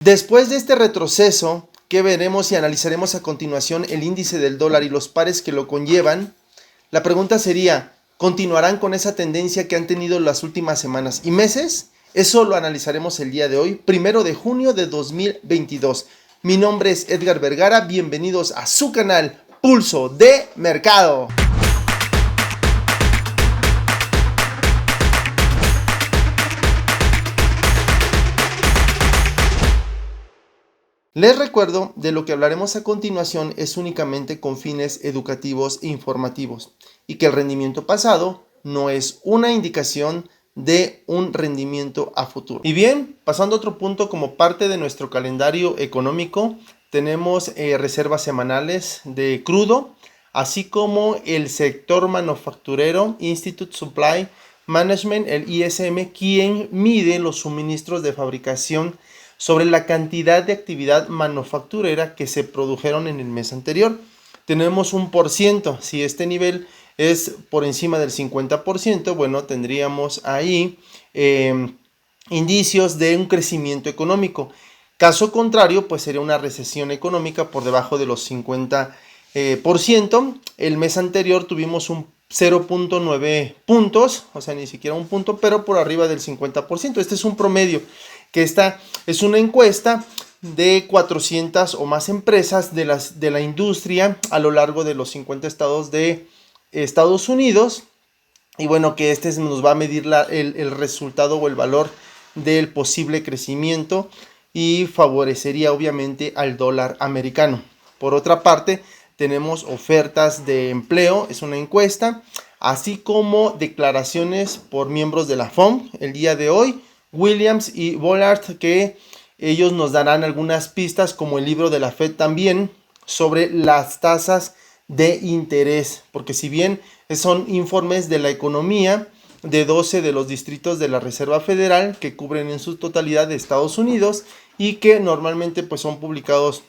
Después de este retroceso que veremos y analizaremos a continuación el índice del dólar y los pares que lo conllevan, la pregunta sería, ¿continuarán con esa tendencia que han tenido las últimas semanas y meses? Eso lo analizaremos el día de hoy, 1 de junio de 2022. Mi nombre es Edgar Vergara, bienvenidos a su canal Pulso de Mercado. Les recuerdo de lo que hablaremos a continuación es únicamente con fines educativos e informativos y que el rendimiento pasado no es una indicación de un rendimiento a futuro. Y bien, pasando a otro punto, como parte de nuestro calendario económico, tenemos reservas semanales de crudo, así como el sector manufacturero, Institute Supply Management, el ISM, quien mide los suministros de fabricación sobre la cantidad de actividad manufacturera que se produjeron en el mes anterior. Tenemos un por ciento, si este nivel es por encima del 50%, bueno, tendríamos ahí indicios de un crecimiento económico. Caso contrario, pues sería una recesión económica por debajo de los 50%. El mes anterior tuvimos un 0.9 puntos, o sea, ni siquiera un punto, pero por arriba del 50%. Este es un promedio, que esta es una encuesta de 400 o más empresas de la industria a lo largo de los 50 estados de Estados Unidos. Y bueno, que este nos va a medir el resultado o el valor del posible crecimiento y favorecería obviamente al dólar americano. Por otra parte, tenemos ofertas de empleo, es una encuesta, así como declaraciones por miembros de la FOMC el día de hoy, Williams y Bullard, que ellos nos darán algunas pistas, como el libro de la Fed también, sobre las tasas de interés, porque si bien son informes de la economía de 12 de los distritos de la Reserva Federal que cubren en su totalidad de Estados Unidos y que normalmente pues son publicados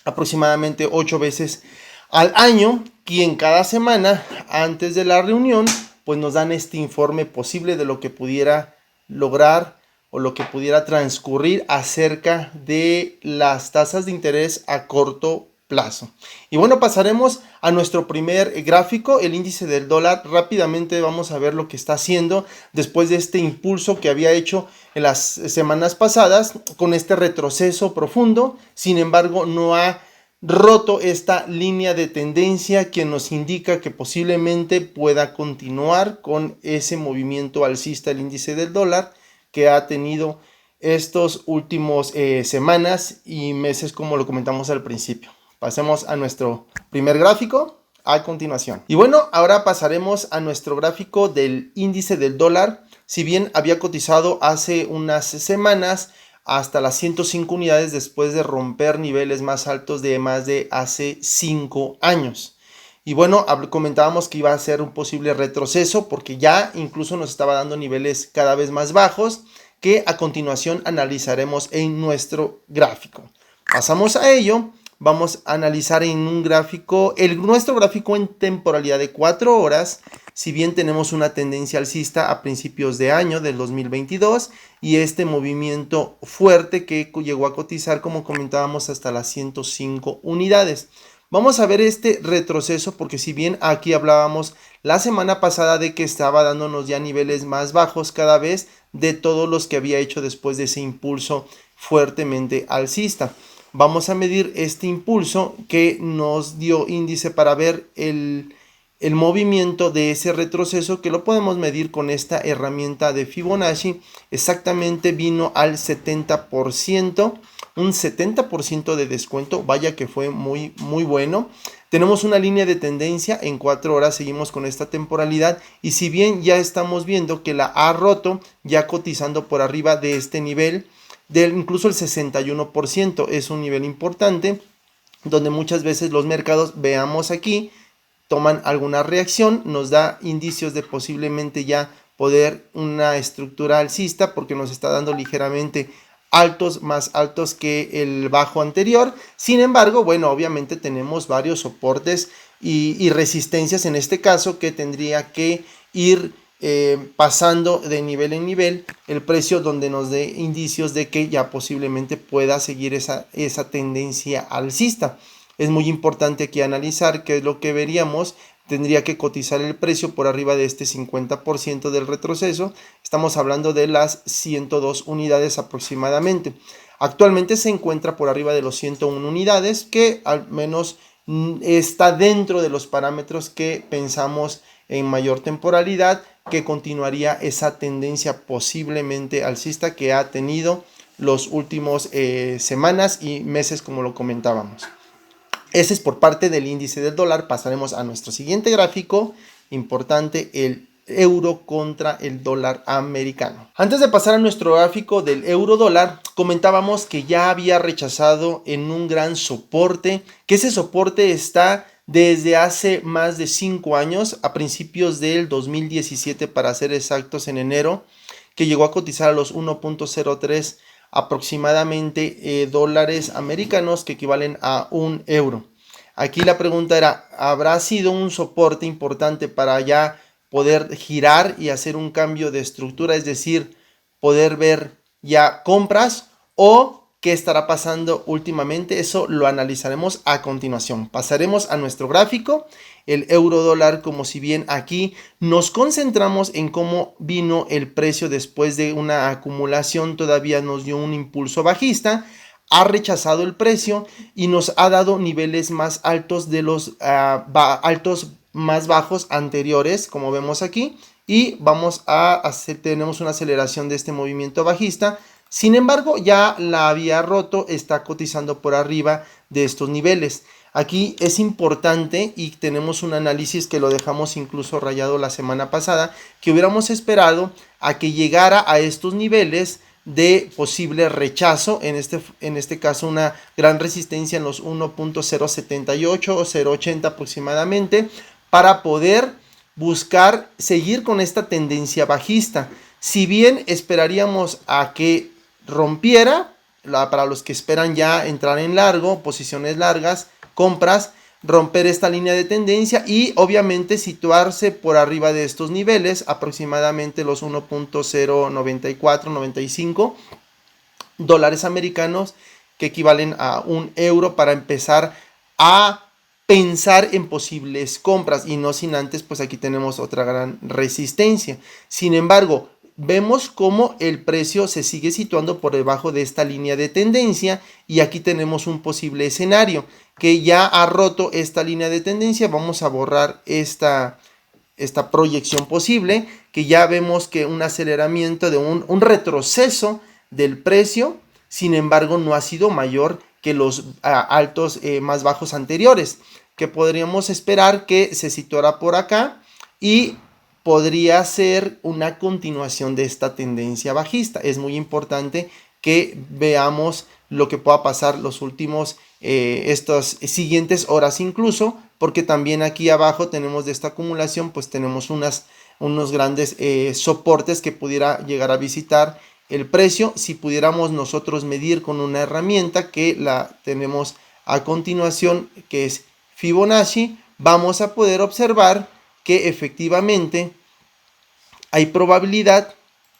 aproximadamente 8 veces al año, quien cada semana antes de la reunión pues nos dan este informe posible de lo que pudiera lograr o lo que pudiera transcurrir acerca de las tasas de interés a corto plazo. Y bueno, pasaremos a nuestro primer gráfico, el índice del dólar. Rápidamente vamos a ver lo que está haciendo después de este impulso que había hecho en las semanas pasadas con este retroceso profundo. Sin embargo, no ha roto esta línea de tendencia que nos indica que posiblemente pueda continuar con ese movimiento alcista el índice del dólar que ha tenido estos últimos semanas y meses, como lo comentamos al principio. Pasemos a nuestro primer gráfico a continuación. Y bueno, ahora pasaremos a nuestro gráfico del índice del dólar. Si bien había cotizado hace unas semanas hasta las 105 unidades después de romper niveles más altos de más de hace 5 años. Y bueno, comentábamos que iba a ser un posible retroceso porque ya incluso nos estaba dando niveles cada vez más bajos que a continuación analizaremos en nuestro gráfico. Pasamos a ello. Vamos a analizar en un gráfico, nuestro gráfico en temporalidad de 4 horas, si bien tenemos una tendencia alcista a principios de año del 2022 y este movimiento fuerte que llegó a cotizar, como comentábamos, hasta las 105 unidades. Vamos a ver este retroceso porque si bien aquí hablábamos la semana pasada de que estaba dándonos ya niveles más bajos cada vez de todos los que había hecho después de ese impulso fuertemente alcista. Vamos a medir este impulso que nos dio índice para ver el movimiento de ese retroceso, que lo podemos medir con esta herramienta de Fibonacci. Exactamente vino al 70%, un 70% de descuento, vaya que fue muy bueno. Tenemos una línea de tendencia en 4 horas, seguimos con esta temporalidad y si bien ya estamos viendo que la ha roto, ya cotizando por arriba de este nivel, incluso el 61%, es un nivel importante donde muchas veces los mercados, veamos aquí, toman alguna reacción, nos da indicios de posiblemente ya poder una estructura alcista porque nos está dando ligeramente altos, más altos que el bajo anterior. Sin embargo, bueno, obviamente tenemos varios soportes y resistencias en este caso que tendría que ir pasando de nivel en nivel el precio, donde nos dé indicios de que ya posiblemente pueda seguir esa tendencia alcista. Es muy importante aquí analizar qué es lo que veríamos. Tendría que cotizar el precio por arriba de este 50% del retroceso. Estamos hablando de las 102 unidades aproximadamente. Actualmente se encuentra por arriba de los 101 unidades, que al menos está dentro de los parámetros que pensamos en mayor temporalidad, que continuaría esa tendencia posiblemente alcista que ha tenido los últimos semanas y meses, como lo comentábamos. Ese es por parte del índice del dólar. Pasaremos a nuestro siguiente gráfico importante, el euro contra el dólar americano. Antes de pasar a nuestro gráfico del euro dólar, comentábamos que ya había rechazado en un gran soporte, que ese soporte está desde hace más de 5 años, a principios del 2017 para ser exactos, en enero, que llegó a cotizar a los 1.03 aproximadamente dólares americanos, que equivalen a un euro. Aquí la pregunta era, ¿habrá sido un soporte importante para ya poder girar y hacer un cambio de estructura, es decir, poder ver ya compras, o qué estará pasando últimamente? Eso lo analizaremos a continuación. Pasaremos a nuestro gráfico, el euro dólar, como si bien aquí nos concentramos en cómo vino el precio después de una acumulación, todavía nos dio un impulso bajista, ha rechazado el precio y nos ha dado niveles más altos de los altos más bajos anteriores, como vemos aquí, y vamos a hacer, tenemos una aceleración de este movimiento bajista. Sin embargo, ya la había roto, está cotizando por arriba de estos niveles. Aquí es importante, y tenemos un análisis que lo dejamos incluso rayado la semana pasada, que hubiéramos esperado a que llegara a estos niveles de posible rechazo, en este caso una gran resistencia en los 1.078 o 0.80 aproximadamente, para poder buscar seguir con esta tendencia bajista. Si bien esperaríamos a que rompiera, para los que esperan ya entrar en largo, posiciones largas, compras, romper esta línea de tendencia y obviamente situarse por arriba de estos niveles, aproximadamente los 1.094-95 dólares americanos, que equivalen a un euro, para empezar a pensar en posibles compras, y no sin antes, pues aquí tenemos otra gran resistencia. Sin embargo, vemos cómo el precio se sigue situando por debajo de esta línea de tendencia, y aquí tenemos un posible escenario que ya ha roto esta línea de tendencia. Vamos a borrar esta proyección posible, que ya vemos que un aceleramiento de un retroceso del precio, sin embargo no ha sido mayor que los altos más bajos anteriores, que podríamos esperar que se situara por acá y podría ser una continuación de esta tendencia bajista. Es muy importante que veamos lo que pueda pasar los últimos, estas siguientes horas incluso, porque también aquí abajo tenemos de esta acumulación, pues tenemos unos grandes soportes que pudiera llegar a visitar el precio. Si pudiéramos nosotros medir con una herramienta que la tenemos a continuación, que es Fibonacci, vamos a poder observar que efectivamente hay probabilidad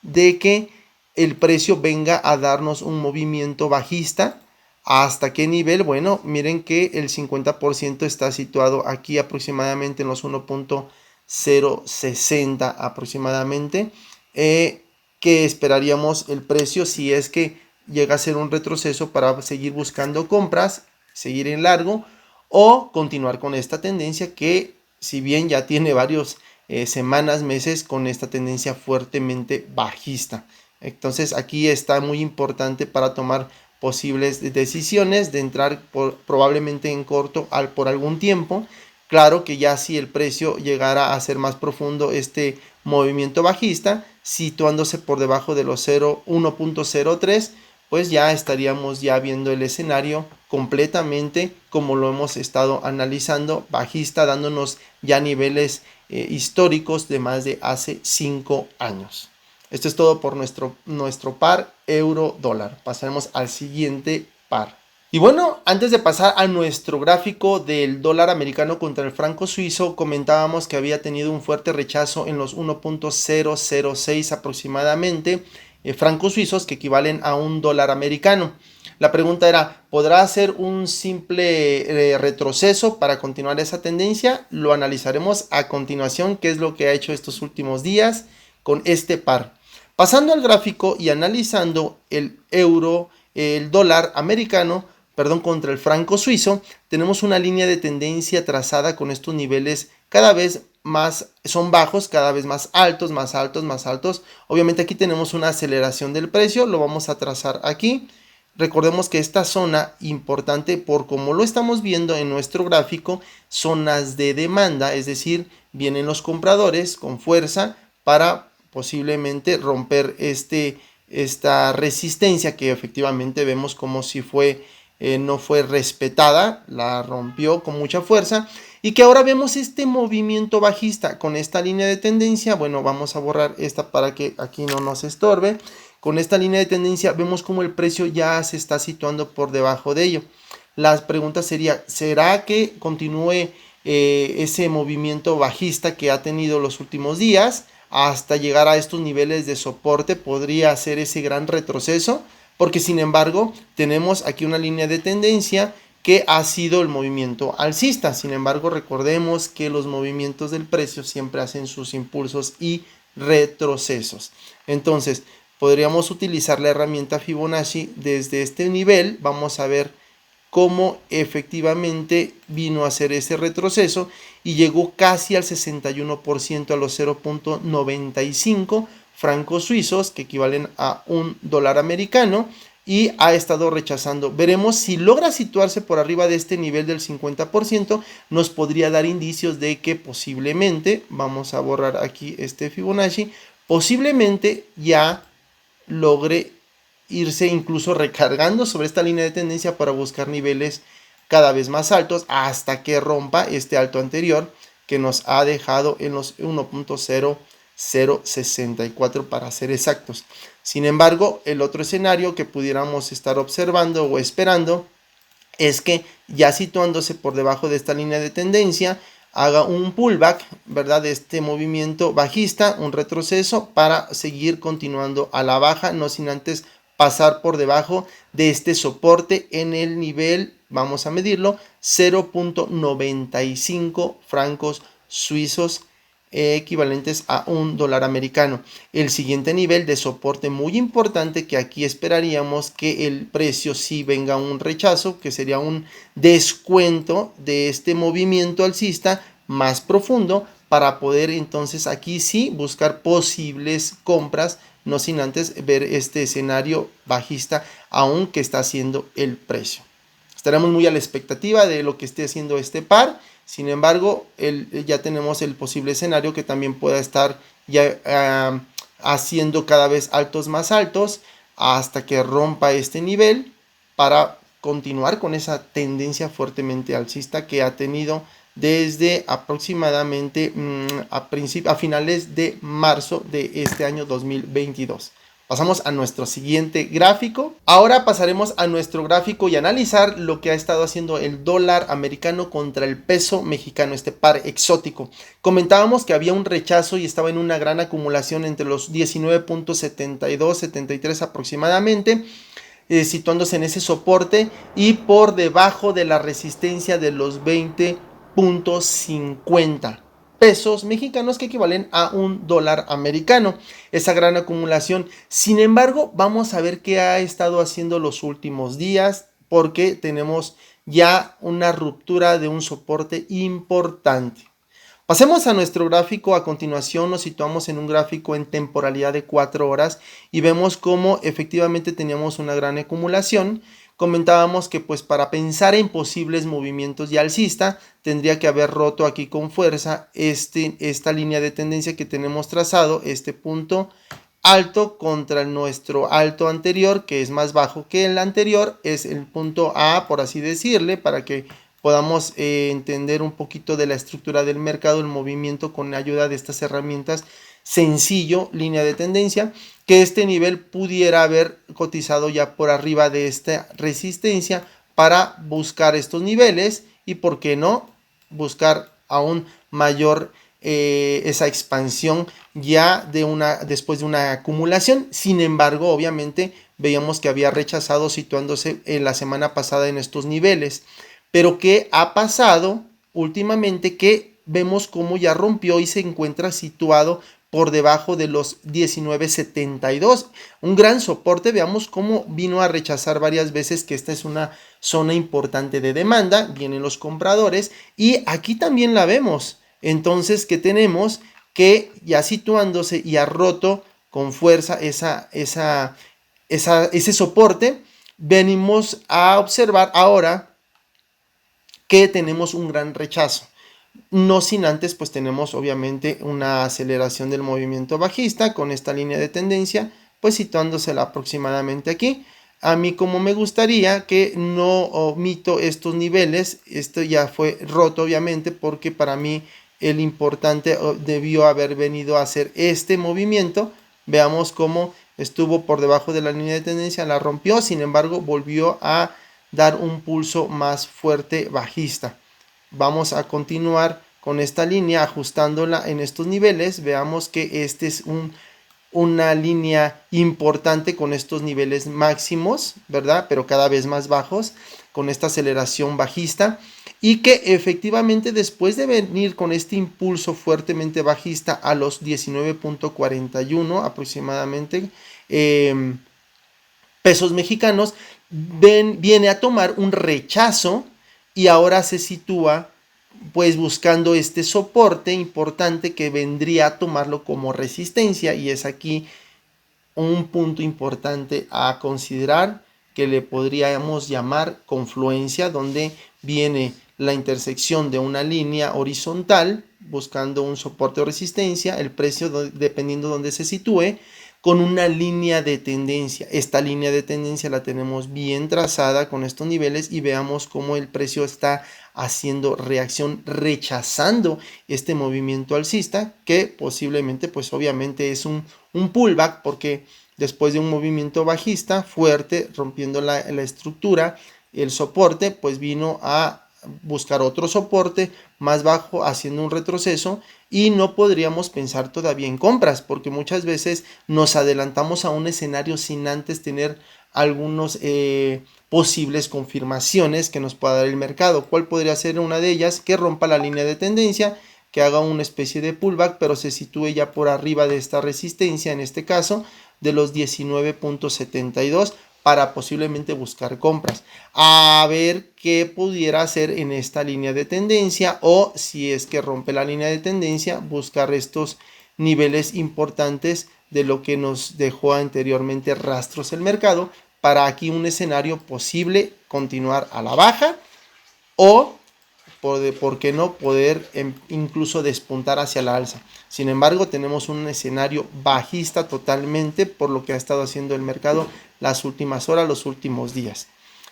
de que el precio venga a darnos un movimiento bajista. ¿Hasta qué nivel? Bueno, miren que el 50% está situado aquí aproximadamente en los 1.060 aproximadamente, que esperaríamos el precio si es que llega a ser un retroceso, para seguir buscando compras, seguir en largo o continuar con esta tendencia, que si bien ya tiene varios semanas, meses con esta tendencia fuertemente bajista. Entonces aquí está muy importante para tomar posibles decisiones de entrar probablemente en corto por algún tiempo. Claro que ya si el precio llegara a ser más profundo este movimiento bajista, situándose por debajo de los 1.03, pues ya estaríamos ya viendo el escenario completamente como lo hemos estado analizando, bajista, dándonos ya niveles históricos de más de hace 5 años. Esto es todo por nuestro par euro dólar. Pasaremos al siguiente par. Y bueno, antes de pasar a nuestro gráfico del dólar americano contra el franco suizo, comentábamos que había tenido un fuerte rechazo en los 1.006 aproximadamente francos suizos, que equivalen a un dólar americano. La pregunta era, ¿podrá hacer un simple retroceso para continuar esa tendencia? Lo analizaremos a continuación, qué es lo que ha hecho estos últimos días con este par. Pasando al gráfico y analizando el euro, el dólar americano, perdón, contra el franco suizo, tenemos una línea de tendencia trazada con estos niveles cada vez más, son bajos, cada vez más altos, más altos, más altos. Obviamente aquí tenemos una aceleración del precio, lo vamos a trazar aquí. Recordemos que esta zona importante, por como lo estamos viendo en nuestro gráfico, zonas de demanda, es decir, vienen los compradores con fuerza para posiblemente romper esta resistencia que efectivamente vemos como si no fue respetada, la rompió con mucha fuerza y que ahora vemos este movimiento bajista con esta línea de tendencia. Bueno, vamos a borrar esta para que aquí no nos estorbe. Con esta línea de tendencia vemos como el precio ya se está situando por debajo de ello. La pregunta sería, ¿será que continúe ese movimiento bajista que ha tenido los últimos días hasta llegar a estos niveles de soporte? ¿Podría hacer ese gran retroceso? Porque sin embargo tenemos aquí una línea de tendencia que ha sido el movimiento alcista. Sin embargo, recordemos que los movimientos del precio siempre hacen sus impulsos y retrocesos. Entonces, podríamos utilizar la herramienta Fibonacci desde este nivel. Vamos a ver cómo efectivamente vino a hacer ese retroceso y llegó casi al 61% a los 0.95 francos suizos, que equivalen a un dólar americano, y ha estado rechazando. Veremos si logra situarse por arriba de este nivel del 50%, nos podría dar indicios de que posiblemente, vamos a borrar aquí este Fibonacci, posiblemente ya logre irse incluso recargando sobre esta línea de tendencia para buscar niveles cada vez más altos hasta que rompa este alto anterior que nos ha dejado en los 1.0064 para ser exactos. Sin embargo, el otro escenario que pudiéramos estar observando o esperando es que ya situándose por debajo de esta línea de tendencia haga un pullback, ¿verdad? De este movimiento bajista, un retroceso para seguir continuando a la baja, no sin antes pasar por debajo de este soporte en el nivel, vamos a medirlo, 0.95 francos suizos equivalentes a un dólar americano. El siguiente nivel de soporte muy importante, que aquí esperaríamos que el precio sí venga un rechazo, que sería un descuento de este movimiento alcista más profundo, para poder entonces aquí sí buscar posibles compras, no sin antes ver este escenario bajista aún que está haciendo el precio. Estaremos muy a la expectativa de lo que esté haciendo este par. Sin embargo, ya tenemos el posible escenario que también pueda estar ya haciendo cada vez altos más altos hasta que rompa este nivel para continuar con esa tendencia fuertemente alcista que ha tenido desde aproximadamente a finales de marzo de este año 2022. Pasamos a nuestro siguiente gráfico. Ahora pasaremos a nuestro gráfico y analizar lo que ha estado haciendo el dólar americano contra el peso mexicano, este par exótico. Comentábamos que había un rechazo y estaba en una gran acumulación entre los 19.72, 73 aproximadamente, situándose en ese soporte y por debajo de la resistencia de los 20.50 pesos mexicanos, que equivalen a un dólar americano. Esa gran acumulación. Sin embargo, vamos a ver qué ha estado haciendo los últimos días, porque tenemos ya una ruptura de un soporte importante. Pasemos a nuestro gráfico. A continuación nos situamos en un gráfico en temporalidad de 4 horas y vemos cómo efectivamente teníamos una gran acumulación. Comentábamos que pues para pensar en posibles movimientos ya alcista tendría que haber roto aquí con fuerza esta línea de tendencia que tenemos trazado, este punto alto contra nuestro alto anterior, que es más bajo que el anterior, es el punto A, por así decirle, para que podamos entender un poquito de la estructura del mercado, el movimiento con ayuda de estas herramientas. Sencillo, línea de tendencia, que este nivel pudiera haber cotizado ya por arriba de esta resistencia para buscar estos niveles y, por qué no, buscar aún mayor esa expansión ya después de una acumulación. Sin embargo, obviamente veíamos que había rechazado situándose en la semana pasada en estos niveles. Pero ¿qué ha pasado últimamente? Que vemos cómo ya rompió y se encuentra situado por debajo de los 19.72, un gran soporte. Veamos cómo vino a rechazar varias veces que esta es una zona importante de demanda, vienen los compradores y aquí también la vemos. Entonces, ¿qué tenemos? Que ya situándose y ha roto con fuerza ese soporte, venimos a observar ahora que tenemos un gran rechazo. No sin antes, pues tenemos obviamente una aceleración del movimiento bajista con esta línea de tendencia, pues situándosela aproximadamente aquí. A mí, como me gustaría que no omito estos niveles, esto ya fue roto obviamente, porque para mí el importante debió haber venido a hacer este movimiento. Veamos cómo estuvo por debajo de la línea de tendencia, la rompió, sin embargo volvió a dar un pulso más fuerte bajista. Vamos a continuar con esta línea ajustándola en estos niveles. Veamos que este es una línea importante con estos niveles máximos, ¿verdad? Pero cada vez más bajos, con esta aceleración bajista. Y que efectivamente después de venir con este impulso fuertemente bajista a los 19.41 aproximadamente pesos mexicanos, viene a tomar un rechazo y ahora se sitúa pues buscando este soporte importante que vendría a tomarlo como resistencia, y es aquí un punto importante a considerar que le podríamos llamar confluencia, donde viene la intersección de una línea horizontal buscando un soporte o resistencia, el precio dependiendo de donde se sitúe, con una línea de tendencia. Esta línea de tendencia la tenemos bien trazada con estos niveles y veamos cómo el precio está haciendo reacción, rechazando este movimiento alcista, que posiblemente pues obviamente es un pullback, porque después de un movimiento bajista fuerte rompiendo la estructura, el soporte pues vino a buscar otro soporte más bajo haciendo un retroceso, y no podríamos pensar todavía en compras porque muchas veces nos adelantamos a un escenario sin antes tener algunos posibles confirmaciones que nos pueda dar el mercado. ¿Cuál podría ser una de ellas? Que rompa la línea de tendencia, que haga una especie de pullback, pero se sitúe ya por arriba de esta resistencia, en este caso de los 19.72, para posiblemente buscar compras. A ver qué pudiera hacer en esta línea de tendencia, o si es que rompe la línea de tendencia, buscar estos niveles importantes de lo que nos dejó anteriormente rastros el mercado, para aquí un escenario posible continuar a la baja o por qué no poder incluso despuntar hacia la alza. Sin embargo, tenemos un escenario bajista totalmente por lo que ha estado haciendo el mercado las últimas horas, los últimos días.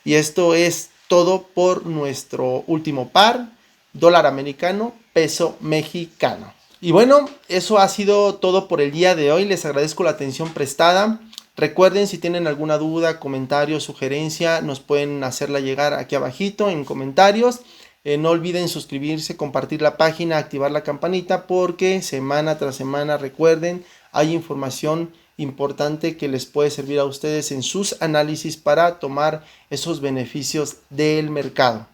Y esto es todo por nuestro último par, dólar americano, peso mexicano. Y bueno, eso ha sido todo por el día de hoy. Les agradezco la atención prestada. Recuerden, si tienen alguna duda, comentario, sugerencia, nos pueden hacerla llegar aquí abajito en comentarios. No olviden suscribirse, compartir la página, activar la campanita, porque semana tras semana, recuerden, hay información importante que les puede servir a ustedes en sus análisis para tomar esos beneficios del mercado.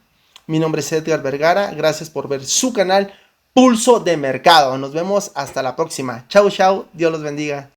Mi nombre es Edgar Vergara, gracias por ver su canal Pulso de Mercado. Nos vemos hasta la próxima. Chau, chau, Dios los bendiga.